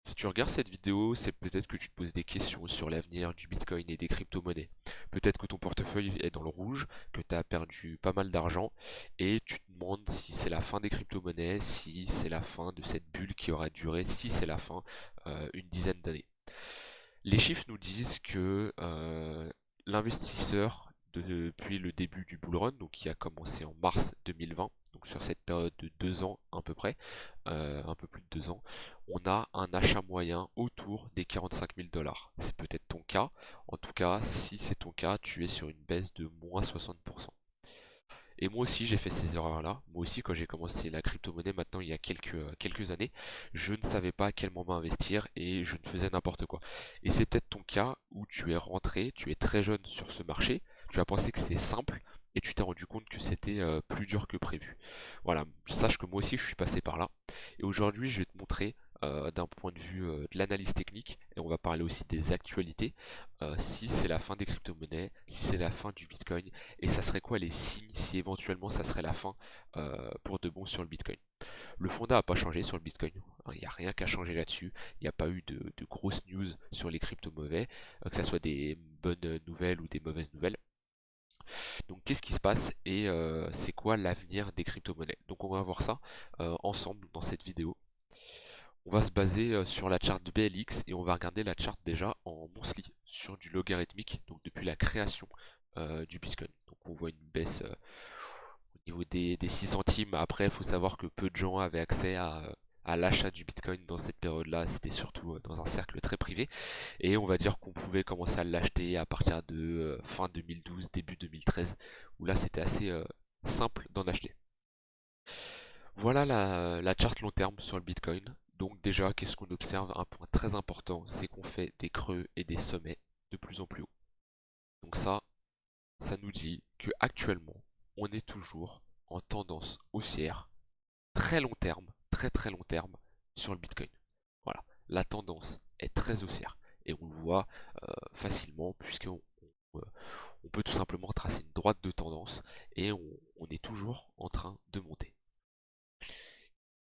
Si tu regardes cette vidéo, c'est peut-être que tu te poses des questions sur l'avenir du Bitcoin et des crypto-monnaies. Peut-être que ton portefeuille est dans le rouge, que tu as perdu pas mal d'argent et tu te demandes si c'est la fin des crypto-monnaies, si c'est la fin de cette bulle qui aura duré, si c'est la fin une dizaine d'années. Les chiffres nous disent que l'investisseur depuis le début du bull run, donc qui a commencé en mars 2020, donc sur cette période de 2 ans à peu près, un peu plus de 2 ans, on a un achat moyen autour des 45 000 dollars. C'est peut-être ton cas. En tout cas, si c'est ton cas, tu es sur une baisse de moins 60%. Et moi aussi, j'ai fait ces erreurs-là. Moi aussi, quand j'ai commencé la crypto-monnaie, maintenant il y a quelques années, je ne savais pas à quel moment investir et je ne faisais n'importe quoi. Et c'est peut-être ton cas où tu es rentré, tu es très jeune sur ce marché, tu as pensé que c'était simple et tu t'es rendu compte que c'était plus dur que prévu. Voilà, sache que moi aussi, je suis passé par là. Et aujourd'hui, je vais te montrer d'un point de vue de l'analyse technique, et on va parler aussi des actualités, si c'est la fin des crypto-monnaies, si c'est la fin du Bitcoin, et ça serait quoi les signes si éventuellement ça serait la fin pour de bon sur le Bitcoin. Le fondat n'a pas changé sur le Bitcoin, hein, il n'y a rien qu'à changer là-dessus, il n'y a pas eu de grosses news sur les cryptos mauvais, que ce soit des bonnes nouvelles ou des mauvaises nouvelles. Donc qu'est-ce qui se passe et c'est quoi l'avenir des crypto-monnaies. Donc on va voir ça ensemble dans cette vidéo. On va se baser sur la charte de BLX et on va regarder la charte déjà en monthly sur du logarithmique, donc depuis la création du Bitcoin. Donc on voit une baisse au niveau des 6 centimes. Après, il faut savoir que peu de gens avaient accès à l'achat du Bitcoin dans cette période-là. C'était surtout dans un cercle très privé. Et on va dire qu'on pouvait commencer à l'acheter à partir de fin 2012, début 2013, où là c'était assez simple d'en acheter. Voilà la charte long terme sur le Bitcoin. Donc déjà, qu'est-ce qu'on observe? Un point très important, c'est qu'on fait des creux et des sommets de plus en plus hauts. Donc ça nous dit que actuellement, on est toujours en tendance haussière, très long terme, très très long terme sur le Bitcoin. Voilà, la tendance est très haussière et on le voit facilement puisqu'on peut tout simplement tracer une droite de tendance et on est toujours en train de monter.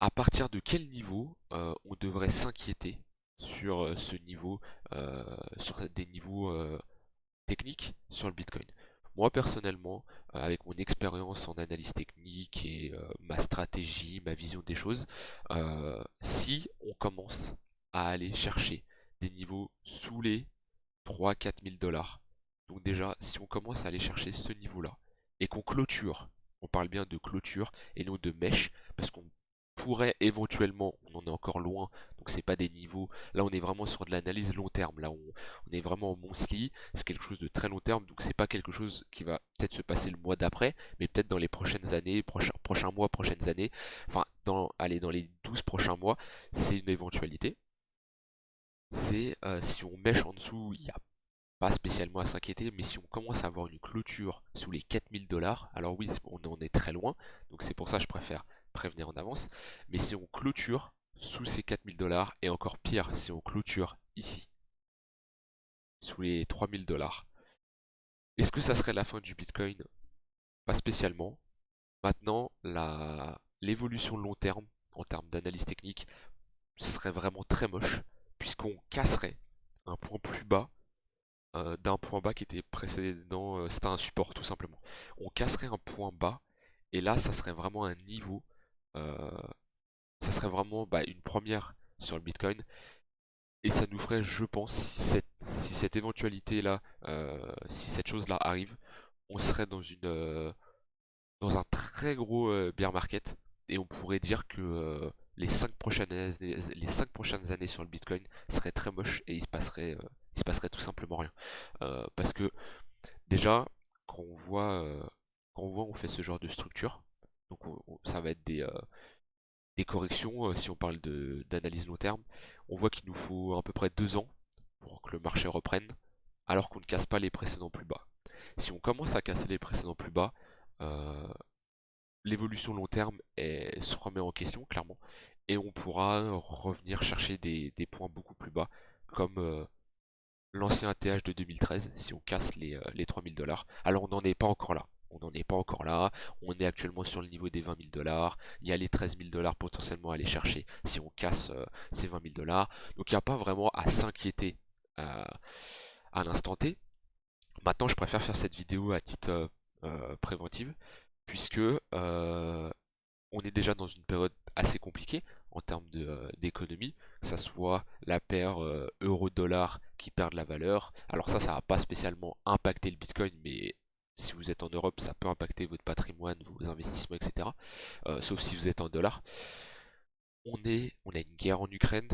À partir de quel niveau on devrait s'inquiéter sur ce niveau, sur des niveaux techniques sur le Bitcoin? Moi personnellement, avec mon expérience en analyse technique et ma stratégie, ma vision des choses, si on commence à aller chercher des niveaux sous les 3-4 000 dollars, donc déjà si on commence à aller chercher ce niveau-là et qu'on clôture, on parle bien de clôture et non de mèche, parce qu'on pourrait éventuellement, on en est encore loin, donc c'est pas des niveaux, là on est vraiment sur de l'analyse long terme, là on est vraiment en monthly, c'est quelque chose de très long terme, donc c'est pas quelque chose qui va peut-être se passer le mois d'après, mais peut-être dans les prochaines années, prochains mois, prochaines années, enfin allez, dans les 12 prochains mois, c'est une éventualité. C'est si on mèche en dessous, il n'y a pas spécialement à s'inquiéter, mais si on commence à avoir une clôture sous les 4 000 dollars, alors oui, on en est très loin, donc c'est pour ça que je préfère prévenir en avance, mais si on clôture sous ces 4 000 dollars, et encore pire, si on clôture ici, sous les 3 000 dollars, est-ce que ça serait la fin du Bitcoin? Pas spécialement. Maintenant, l'évolution long terme, en termes d'analyse technique, serait vraiment très moche, puisqu'on casserait un point plus bas d'un point bas qui était précédent, c'était un support tout simplement. On casserait un point bas et là ça serait vraiment un niveau, euh, ça serait vraiment une première sur le Bitcoin et ça nous ferait, je pense, si cette éventualité là, si cette chose là arrive, on serait dans un très gros bear market et on pourrait dire que les 5 prochaines années sur le Bitcoin seraient très moches et il se passerait tout simplement rien. Parce que déjà, quand on voit, euh, quand on voit, on fait ce genre de structure. Donc ça va être des corrections, si on parle d'analyse long terme. On voit qu'il nous faut à peu près 2 ans pour que le marché reprenne, alors qu'on ne casse pas les précédents plus bas. Si on commence à casser les précédents plus bas, euh, l'évolution long terme se remet en question, clairement, et on pourra revenir chercher des points beaucoup plus bas, comme l'ancien ATH de 2013, si on casse les 3 000 dollars. Alors on n'en est pas encore là. On n'en est pas encore là. On est actuellement sur le niveau des 20 000 dollars. Il y a les 13 000 dollars potentiellement à aller chercher si on casse ces 20 000 dollars. Donc il n'y a pas vraiment à s'inquiéter euh, à l'instant T. Maintenant, je préfère faire cette vidéo à titre préventive, puisque on est déjà dans une période assez compliquée en termes d'économie, que ça soit la paire euro-dollar qui perd de la valeur. Alors ça va pas spécialement impacter le Bitcoin, mais si vous êtes en Europe, ça peut impacter votre patrimoine, vos investissements, etc. Sauf si vous êtes en dollars. On a une guerre en Ukraine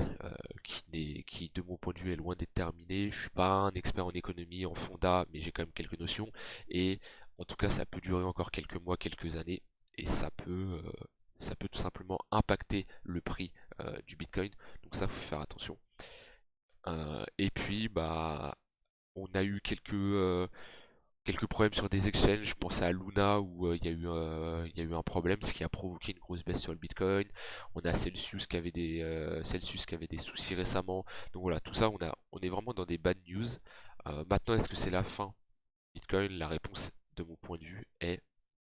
qui, de mon point de vue, est loin d'être terminée. Je suis pas un expert en économie, en fonda, mais j'ai quand même quelques notions. Et en tout cas, ça peut durer encore quelques mois, quelques années, et ça peut tout simplement impacter le prix du Bitcoin. Donc ça, faut faire attention. Et puis, bah, on a eu quelques problèmes sur des exchanges. Je pense à Luna où il y a eu un problème, ce qui a provoqué une grosse baisse sur le Bitcoin. On a Celsius qui avait des soucis récemment. Donc voilà, tout ça, on est vraiment dans des bad news. Maintenant, est-ce que c'est la fin Bitcoin? La réponse, de mon point de vue, est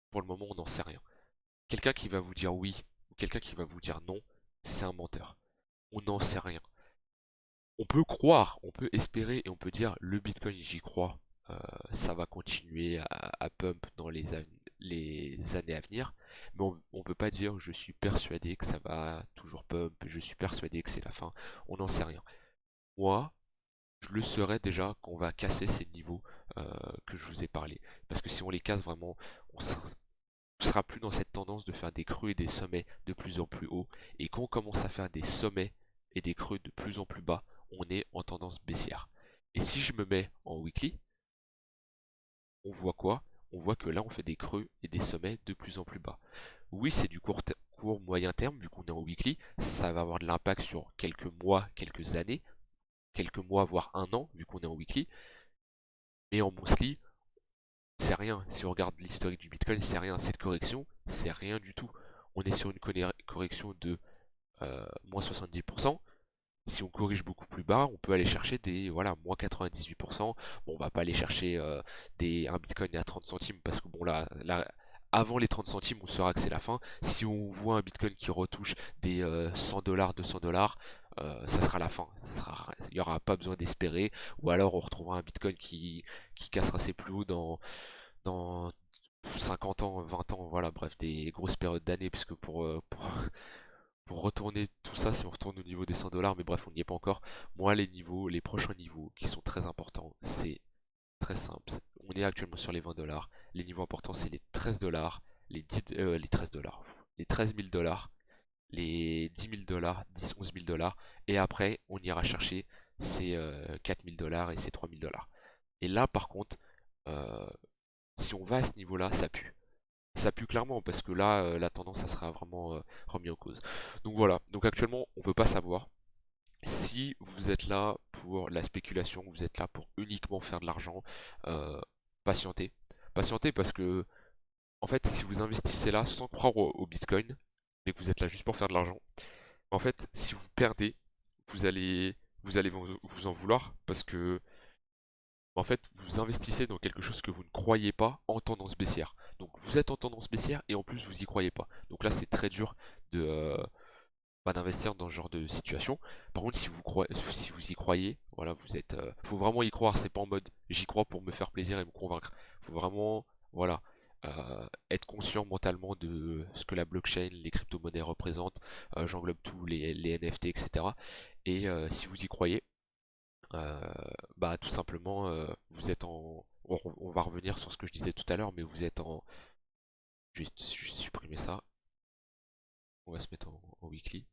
pour le moment, on n'en sait rien. Quelqu'un qui va vous dire oui ou quelqu'un qui va vous dire non, c'est un menteur. On n'en sait rien. On peut croire, on peut espérer et on peut dire le Bitcoin, j'y crois, ça va continuer à pump dans les années à venir, mais on peut pas dire je suis persuadé que ça va toujours pump, je suis persuadé que c'est la fin, on n'en sait rien. Moi, je le saurais déjà qu'on va casser ces niveaux que je vous ai parlé, parce que si on les casse vraiment, on sera plus dans cette tendance de faire des creux et des sommets de plus en plus hauts, et quand on commence à faire des sommets et des creux de plus en plus bas, on est en tendance baissière. Et si je me mets en weekly, on voit quoi? On voit que là on fait des creux et des sommets de plus en plus bas. Oui, c'est du court moyen terme, vu qu'on est en weekly, ça va avoir de l'impact sur quelques mois, quelques années, quelques mois, voire un an, vu qu'on est en weekly, mais en monthly, c'est rien. Si on regarde l'historique du Bitcoin, c'est rien. Cette correction, c'est rien du tout. On est sur une correction de moins 70%. Si on corrige beaucoup plus bas, on peut aller chercher des voilà, moins 98%. Bon, on va pas aller chercher un Bitcoin à 30 centimes parce que bon là avant les 30 centimes, on saura que c'est la fin. Si on voit un Bitcoin qui retouche des 100 dollars, 200 dollars, ça sera la fin. Il n'y aura pas besoin d'espérer. Ou alors on retrouvera un Bitcoin qui cassera ses plus hauts dans 50 ans, 20 ans, voilà, bref, des grosses périodes d'années, puisque pour retourner tout ça, si on retourne au niveau des 100 dollars, mais bref, on n'y est pas encore. Moi, les prochains niveaux qui sont très importants, c'est très simple. On est actuellement sur les 20 dollars. Les niveaux importants, c'est les 13 dollars, les 13 dollars, les 13 000 dollars, les 10 000 dollars, 10, 11 000 dollars. Et après, on ira chercher ces 4 000 dollars et ces 3 000 dollars. Et là, par contre, euh, si on va à ce niveau-là, ça pue. Ça pue clairement parce que là, la tendance, ça sera vraiment remis en cause. Donc voilà, donc actuellement, on peut pas savoir. Si vous êtes là pour la spéculation, vous êtes là pour uniquement faire de l'argent, euh, patientez. Patientez parce que, en fait, si vous investissez là sans croire au Bitcoin, mais que vous êtes là juste pour faire de l'argent, en fait, si vous perdez, vous allez vous en vouloir parce que en fait, vous investissez dans quelque chose que vous ne croyez pas en tendance baissière. Donc vous êtes en tendance baissière et en plus vous y croyez pas. Donc là c'est très dur de d'investir dans ce genre de situation. Par contre, si vous y croyez, voilà, faut vraiment y croire. C'est pas en mode j'y crois pour me faire plaisir et me convaincre. Faut vraiment, voilà, être conscient mentalement de ce que la blockchain, les crypto-monnaies représentent. J'englobe tous les NFT, etc. Et si vous y croyez, euh, bah tout simplement vous êtes en on va revenir sur ce que je disais tout à l'heure mais vous êtes en je vais juste supprimer ça, on va se mettre en weekly,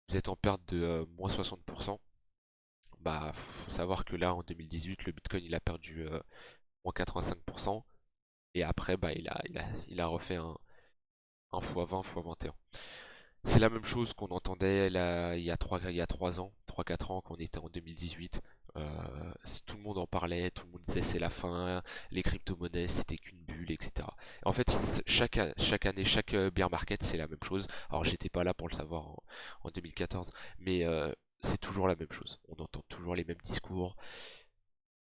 vous êtes en perte de moins 60%. Bah faut savoir que là en 2018 le Bitcoin il a perdu moins 85% et après bah il a refait un x20 x21. C'est la même chose qu'on entendait là, il y a 3 ans, 3 4 ans, quand on était en 2018. Tout le monde en parlait, tout le monde disait c'est la fin, les crypto-monnaies c'était qu'une bulle, etc. En fait, chaque année, chaque bear market c'est la même chose. Alors j'étais pas là pour le savoir en 2014, mais c'est toujours la même chose. On entend toujours les mêmes discours.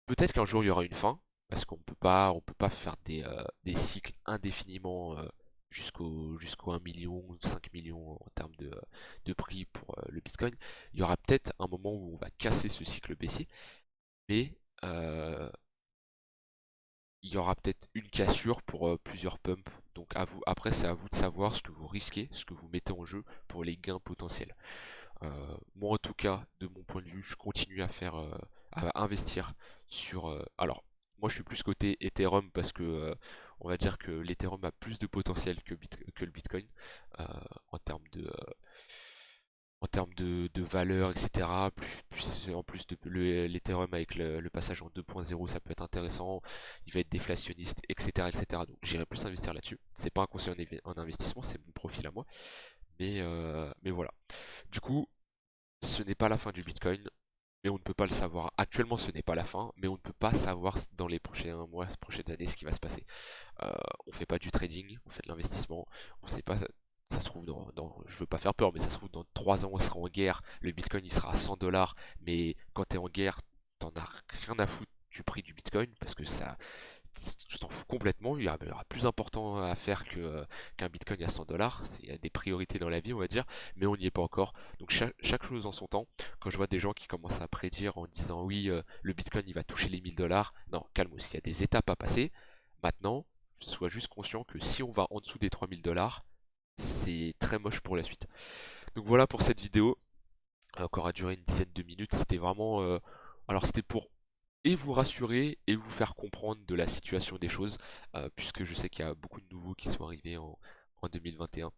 Peut-être qu'un jour il y aura une fin, parce on peut pas faire des cycles indéfiniment jusqu'au 1 million, 5 millions en termes de prix pour le Bitcoin. Il y aura peut-être un moment où on va casser ce cycle baissier, mais il y aura peut-être une cassure pour plusieurs pumps. Donc à vous, après, c'est à vous de savoir ce que vous risquez, ce que vous mettez en jeu pour les gains potentiels. Moi, en tout cas, de mon point de vue, je continue à investir sur. Alors, moi, je suis plus côté Ethereum parce que on va dire que l'Ethereum a plus de potentiel que le Bitcoin euh, en termes de valeur, etc. En plus de l'Ethereum avec le passage en 2.0, ça peut être intéressant. Il va être déflationniste, etc., etc. Donc, j'irai plus investir là-dessus. C'est pas un conseil en investissement, c'est mon profil à moi. Mais voilà. Du coup, ce n'est pas la fin du Bitcoin, mais on ne peut pas le savoir. Actuellement, ce n'est pas la fin, mais on ne peut pas savoir dans les prochains mois, prochaines années ce qui va se passer. On fait pas du trading, on fait de l'investissement. On sait pas, ça se trouve je veux pas faire peur, mais ça se trouve dans 3 ans on sera en guerre. Le Bitcoin il sera à 100 dollars, mais quand tu es en guerre, t'en as rien à foutre du prix du Bitcoin parce que ça, tu t'en fous complètement. Il y aura plus important à faire qu'un Bitcoin à 100 dollars. Il y a des priorités dans la vie, on va dire, mais on n'y est pas encore. Donc chaque chose en son temps. Quand je vois des gens qui commencent à prédire en disant oui, le Bitcoin il va toucher les 1000 dollars, non, calme, il y a des étapes à passer. Maintenant, sois juste conscient que si on va en dessous des 3000 dollars, c'est très moche pour la suite. Donc voilà pour cette vidéo. Encore à durer une dizaine de minutes. C'était vraiment. Alors c'était pour et vous rassurer et vous faire comprendre de la situation des choses, puisque je sais qu'il y a beaucoup de nouveaux qui sont arrivés en 2021.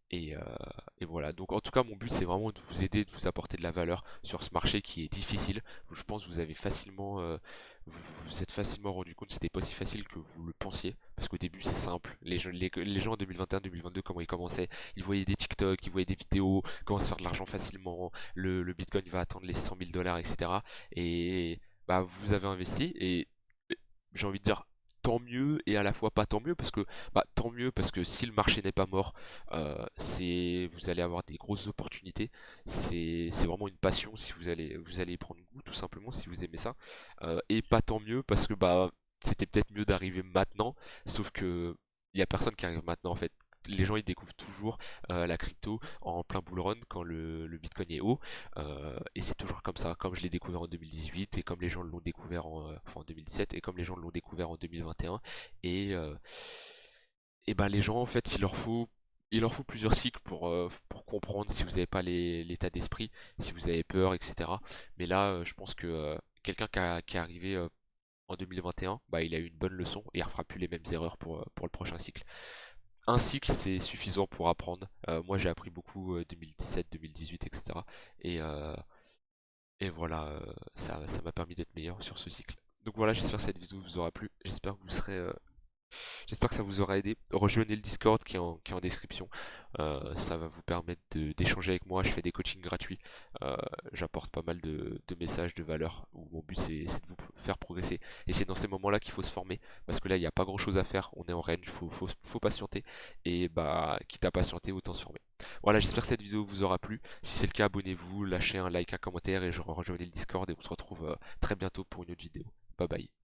Et, euh, et voilà, donc en tout cas mon but c'est vraiment de vous aider, de vous apporter de la valeur sur ce marché qui est difficile. Je pense que vous avez facilement, vous êtes facilement rendu compte que c'était pas si facile que vous le pensiez, parce qu'au début c'est simple. Les gens en 2021-2022 comment ils commençaient, ils voyaient des TikTok, ils voyaient des vidéos, comment se faire de l'argent facilement, le Bitcoin va atteindre les 100 000 dollars, etc. Et bah vous avez investi et j'ai envie de dire tant mieux et à la fois pas tant mieux parce que bah, tant mieux parce que si le marché n'est pas mort, vous allez avoir des grosses opportunités. C'est vraiment une passion si vous allez y prendre goût tout simplement si vous aimez ça. Et pas tant mieux parce que bah c'était peut-être mieux d'arriver maintenant, sauf que il y a personne qui arrive maintenant en fait. Les gens ils découvrent toujours la crypto en plein bull run quand le Bitcoin est haut. Et c'est toujours comme ça, comme je l'ai découvert en 2018 et comme les gens l'ont découvert enfin, en 2017 et comme les gens l'ont découvert en 2021. Et, euh, et ben les gens en fait il leur faut plusieurs cycles pour comprendre si vous n'avez pas l'état d'esprit, si vous avez peur, etc. Mais là je pense que quelqu'un qui est arrivé en 2021, bah, il a eu une bonne leçon et il ne refera plus les mêmes erreurs pour le prochain cycle. Un cycle, c'est suffisant pour apprendre. Moi, j'ai appris beaucoup 2017, 2018, etc. Et, euh, et voilà, ça m'a permis d'être meilleur sur ce cycle. Donc voilà, j'espère que cette vidéo vous aura plu. J'espère que ça vous aura aidé. Rejoignez le Discord qui est en description. Ça va vous permettre d'échanger avec moi. Je fais des coachings gratuits. J'apporte pas mal de messages de valeur où mon but c'est de vous faire progresser. Et c'est dans ces moments-là qu'il faut se former. Parce que là, il n'y a pas grand-chose à faire. On est en range, faut patienter. Et bah, quitte à patienter, autant se former. Voilà, j'espère que cette vidéo vous aura plu. Si c'est le cas, abonnez-vous, lâchez un like, un commentaire et je rejoignez le Discord et on se retrouve très bientôt pour une autre vidéo. Bye bye.